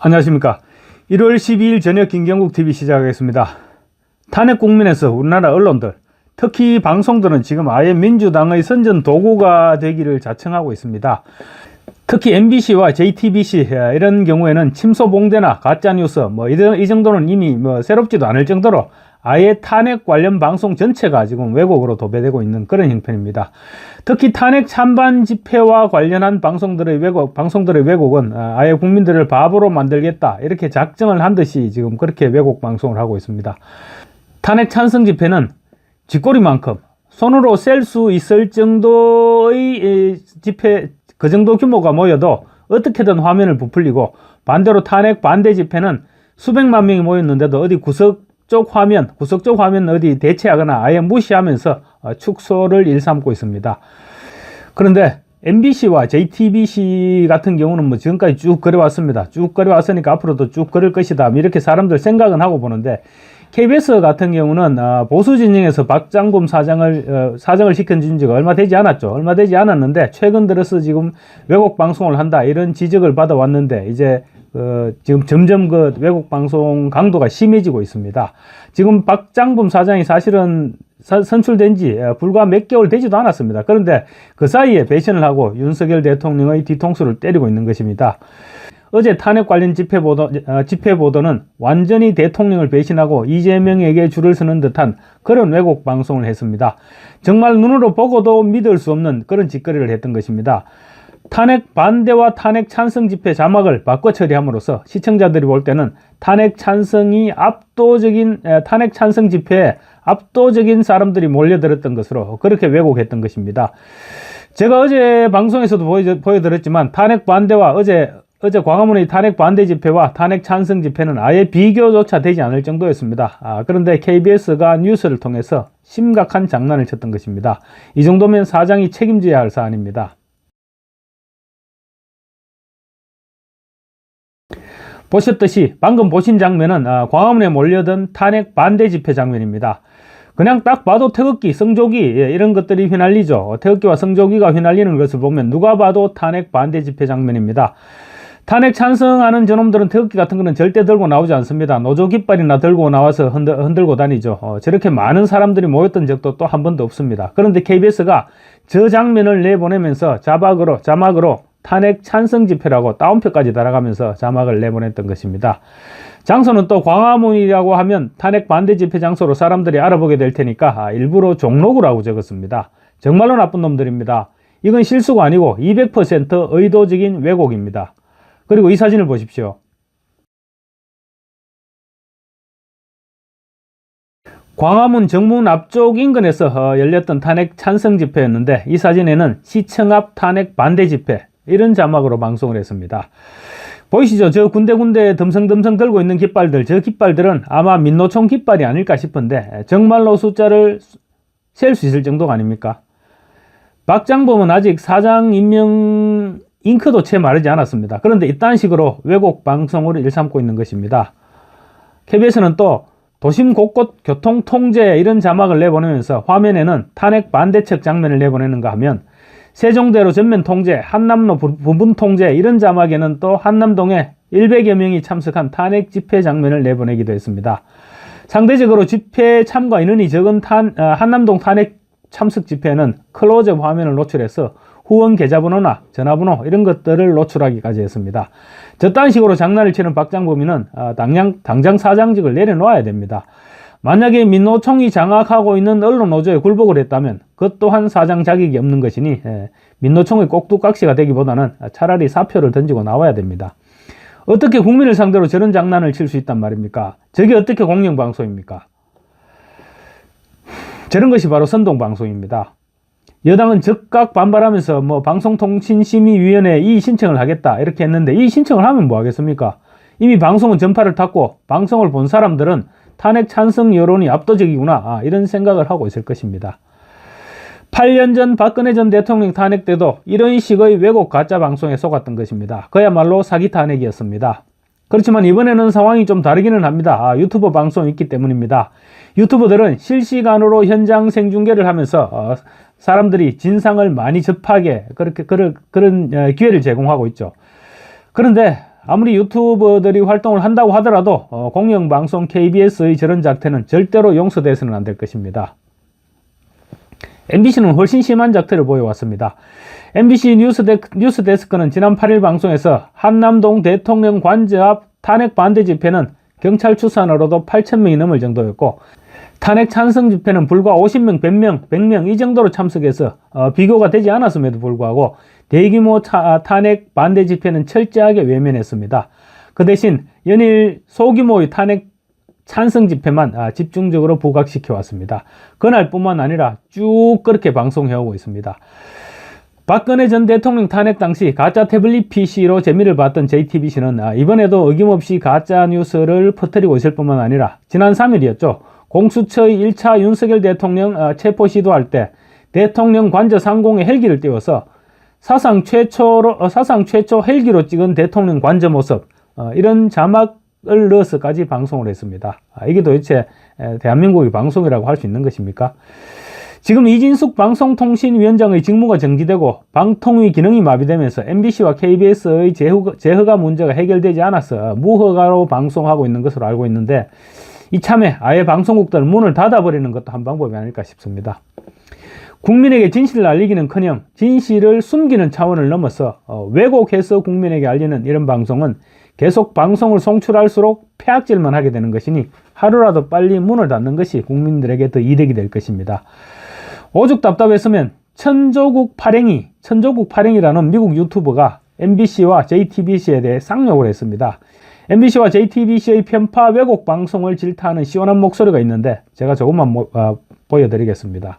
안녕하십니까. 1월 12일 저녁 김경국TV 시작하겠습니다. 탄핵 국면에서 우리나라 언론들, 특히 방송들은 지금 아예 민주당의 선전 도구가 되기를 자청하고 있습니다. 특히 MBC와 JTBC 이런 경우에는 침소봉대나 가짜뉴스 이 정도는 이미 새롭지도 않을 정도로 아예 탄핵 관련 방송 전체가 지금 왜곡으로 도배되고 있는 그런 형편입니다. 특히 탄핵 찬반 집회와 관련한 방송들의 왜곡은 아예 국민들을 바보로 만들겠다 이렇게 작정을 한 듯이 지금 그렇게 왜곡 방송을 하고 있습니다. 탄핵 찬성 집회는 쥐꼬리만큼 손으로 셀 수 있을 정도의 집회, 그 정도 규모가 모여도 어떻게든 화면을 부풀리고, 반대로 탄핵 반대 집회는 수백만 명이 모였는데도 어디 구석 쪽 화면 어디 대체하거나 아예 무시하면서 축소를 일삼고 있습니다. 그런데 MBC와 JTBC 같은 경우는 지금까지 쭉 그래왔습니다. 쭉 그래왔으니까 앞으로도 쭉 그럴 것이다, 이렇게 사람들 생각은 하고 보는데, KBS 같은 경우는 보수 진영에서 박장범 사장을 시켜준 지가 얼마 되지 않았죠. 얼마 되지 않았는데 최근 들어서 지금 왜곡 방송을 한다 이런 지적을 받아왔는데, 이제 지금 점점 그 왜곡 방송 강도가 심해지고 있습니다. 지금 박장범 사장이 사실은 선출된 지 불과 몇 개월 되지도 않았습니다. 그런데 그 사이에 배신을 하고 윤석열 대통령의 뒤통수를 때리고 있는 것입니다. 어제 탄핵 관련 집회 보도는 완전히 대통령을 배신하고 이재명에게 줄을 서는 듯한 그런 왜곡 방송을 했습니다. 정말 눈으로 보고도 믿을 수 없는 그런 짓거리를 했던 것입니다. 탄핵 반대와 탄핵 찬성 집회 자막을 바꿔 처리함으로써 시청자들이 볼 때는 탄핵 찬성 집회에 압도적인 사람들이 몰려들었던 것으로 그렇게 왜곡했던 것입니다. 제가 어제 방송에서도 보여드렸지만 탄핵 반대와 어제 광화문의 탄핵 반대 집회와 탄핵 찬성 집회는 아예 비교조차 되지 않을 정도였습니다. 그런데 KBS가 뉴스를 통해서 심각한 장난을 쳤던 것입니다. 이 정도면 사장이 책임져야 할 사안입니다. 보셨듯이 방금 보신 장면은 광화문에 몰려든 탄핵 반대 집회 장면입니다. 그냥 딱 봐도 태극기, 성조기 이런 것들이 휘날리죠. 태극기와 성조기가 휘날리는 것을 보면 누가 봐도 탄핵 반대 집회 장면입니다. 탄핵 찬성하는 저놈들은 태극기 같은 거는 절대 들고 나오지 않습니다. 노조 깃발이나 들고 나와서 흔들고 다니죠. 저렇게 많은 사람들이 모였던 적도 또 한 번도 없습니다. 그런데 KBS가 저 장면을 내보내면서 자막으로 탄핵 찬성 집회라고 따옴표까지 달아가면서 자막을 내보냈던 것입니다. 장소는 또 광화문이라고 하면 탄핵 반대 집회 장소로 사람들이 알아보게 될 테니까 일부러 종로구라고 적었습니다. 정말로 나쁜 놈들입니다. 이건 실수가 아니고 200% 의도적인 왜곡입니다. 그리고 이 사진을 보십시오. 광화문 정문 앞쪽 인근에서 열렸던 탄핵 찬성 집회였는데, 이 사진에는 시청 앞 탄핵 반대 집회 이런 자막으로 방송을 했습니다. 보이시죠? 저 군데군데 덤성덤성 들고 있는 깃발들, 저 깃발들은 아마 민노총 깃발이 아닐까 싶은데 정말로 숫자를 셀 수 있을 정도가 아닙니까? 박장범은 아직 사장 임명 잉크도 채 마르지 않았습니다. 그런데 이딴 식으로 왜곡 방송으로 일삼고 있는 것입니다. KBS는 또 도심 곳곳 교통 통제 이런 자막을 내보내면서 화면에는 탄핵 반대측 장면을 내보내는가 하면 세종대로 전면 통제, 한남로 부분 통제 이런 자막에는 또 한남동에 100여 명이 참석한 탄핵 집회 장면을 내보내기도 했습니다. 상대적으로 집회 참가 인원이 적은 한남동 탄핵 참석 집회는 클로즈업 화면을 노출해서 후원 계좌번호나 전화번호 이런 것들을 노출하기까지 했습니다. 저딴 식으로 장난을 치는 박장범이는 당장 사장직을 내려놓아야 됩니다. 만약에 민노총이 장악하고 있는 언론 노조에 굴복을 했다면 그것 또한 사장 자격이 없는 것이니 민노총의 꼭두각시가 되기보다는 차라리 사표를 던지고 나와야 됩니다. 어떻게 국민을 상대로 저런 장난을 칠 수 있단 말입니까? 저게 어떻게 공영방송입니까? 저런 것이 바로 선동방송입니다. 여당은 즉각 반발하면서 방송통신심의위원회에 이 신청을 하겠다 이렇게 했는데, 이 신청을 하면 뭐 하겠습니까? 이미 방송은 전파를 탔고 방송을 본 사람들은 탄핵 찬성 여론이 압도적이구나 이런 생각을 하고 있을 것입니다. 8년 전 박근혜 전 대통령 탄핵 때도 이런 식의 왜곡 가짜 방송에 속았던 것입니다. 그야말로 사기 탄핵이었습니다. 그렇지만 이번에는 상황이 좀 다르기는 합니다. 유튜브 방송이 있기 때문입니다. 유튜버들은 실시간으로 현장 생중계를 하면서 사람들이 진상을 많이 접하게 그런 기회를 제공하고 있죠. 그런데 아무리 유튜버들이 활동을 한다고 하더라도 공영방송 KBS의 저런 작태는 절대로 용서돼서는 안 될 것입니다. MBC는 훨씬 심한 작태를 보여왔습니다. MBC 뉴스데스크는 지난 8일 방송에서 한남동 대통령 관저 앞 탄핵 반대 집회는 경찰 추산으로도 8,000명이 넘을 정도였고, 탄핵 찬성 집회는 불과 50명, 100명 이 정도로 참석해서 비교가 되지 않았음에도 불구하고 대규모 탄핵 반대 집회는 철저하게 외면했습니다. 그 대신 연일 소규모의 탄핵 찬성 집회만 집중적으로 부각시켜 왔습니다. 그날뿐만 아니라 쭉 그렇게 방송해오고 있습니다. 박근혜 전 대통령 탄핵 당시 가짜 태블릿 PC로 재미를 봤던 JTBC는 이번에도 어김없이 가짜 뉴스를 퍼뜨리고 있을 뿐만 아니라 지난 3일이었죠. 공수처의 1차 윤석열 대통령 체포 시도할 때 대통령 관저 상공에 헬기를 띄워서 사상 최초 헬기로 찍은 대통령 관저 모습, 이런 자막을 넣어서까지 방송을 했습니다. 이게 도대체 대한민국의 방송이라고 할 수 있는 것입니까? 지금 이진숙 방송통신위원장의 직무가 정지되고 방통위 기능이 마비되면서 MBC와 KBS의 재허가 문제가 해결되지 않아서 무허가로 방송하고 있는 것으로 알고 있는데, 이참에 아예 방송국들 문을 닫아버리는 것도 한 방법이 아닐까 싶습니다. 국민에게 진실을 알리기는커녕 진실을 숨기는 차원을 넘어서 왜곡해서 국민에게 알리는 이런 방송은 계속 방송을 송출할수록 폐악질만 하게 되는 것이니 하루라도 빨리 문을 닫는 것이 국민들에게 더 이득이 될 것입니다. 오죽 답답했으면 천조국 파랭이라는 미국 유튜버가 MBC와 JTBC에 대해 쌍욕을 했습니다. MBC와 JTBC의 편파 왜곡 방송을 질타하는 시원한 목소리가 있는데 제가 조금만 보여드리겠습니다.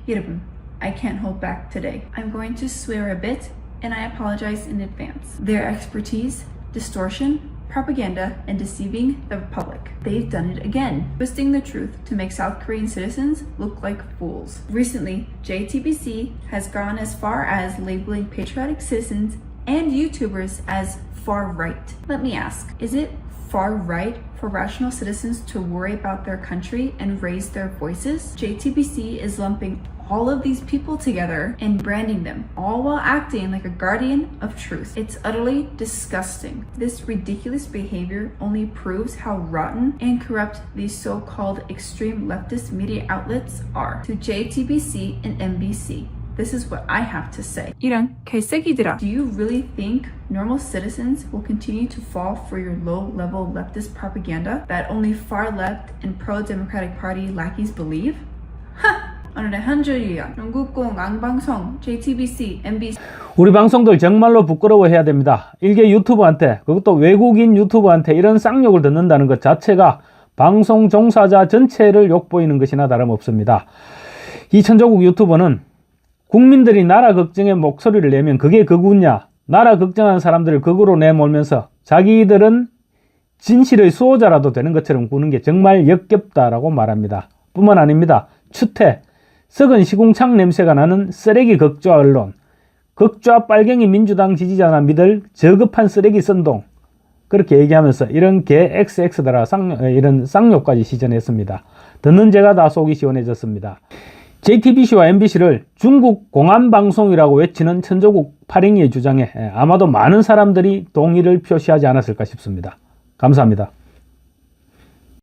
여러분, I can't hold back today. I'm going to swear a bit and I apologize in advance. Their expertise, distortion, propaganda, and deceiving the public. They've done it again, twisting the truth to make South Korean citizens look like fools. Recently, JTBC has gone as far as labeling patriotic citizens and YouTubers as far right. Let me ask, is it far right for rational citizens to worry about their country and raise their voices? JTBC is lumping all of these people together and branding them, all while acting like a guardian of truth. It's utterly disgusting. This ridiculous behavior only proves how rotten and corrupt these so-called extreme leftist media outlets are. To JTBC and MBC, this is what I have to say. 이런 개새끼들아. Do you really think normal citizens will continue to fall for your low-level leftist propaganda that only far-left and pro-democratic party lackeys believe? Ha! 오늘의 한 줄이야. 영국공 앙방송 JTBC, MBC. 우리 방송들 정말로 부끄러워해야 됩니다. 일개 유튜버한테, 그것도 외국인 유튜버한테 이런 쌍욕을 듣는다는 것 자체가 방송 종사자 전체를 욕보이는 것이나 다름없습니다. 이 천조국 유튜버는 국민들이 나라 걱정에 목소리를 내면 그게 극우냐, 나라 걱정하는 사람들을 극으로 내몰면서 자기들은 진실의 수호자라도 되는 것처럼 구는 게 정말 역겹다라고 말합니다. 뿐만 아닙니다. 추태, 썩은 시궁창 냄새가 나는 쓰레기 극좌 언론, 극좌 빨갱이 민주당 지지자나 믿을 저급한 쓰레기 선동, 그렇게 얘기하면서 이런 개 XX더라 이런 쌍욕까지 시전했습니다. 듣는 제가 다 속이 시원해졌습니다. JTBC와 MBC를 중국 공안방송이라고 외치는 천조국 파랭이의 주장에 아마도 많은 사람들이 동의를 표시하지 않았을까 싶습니다. 감사합니다.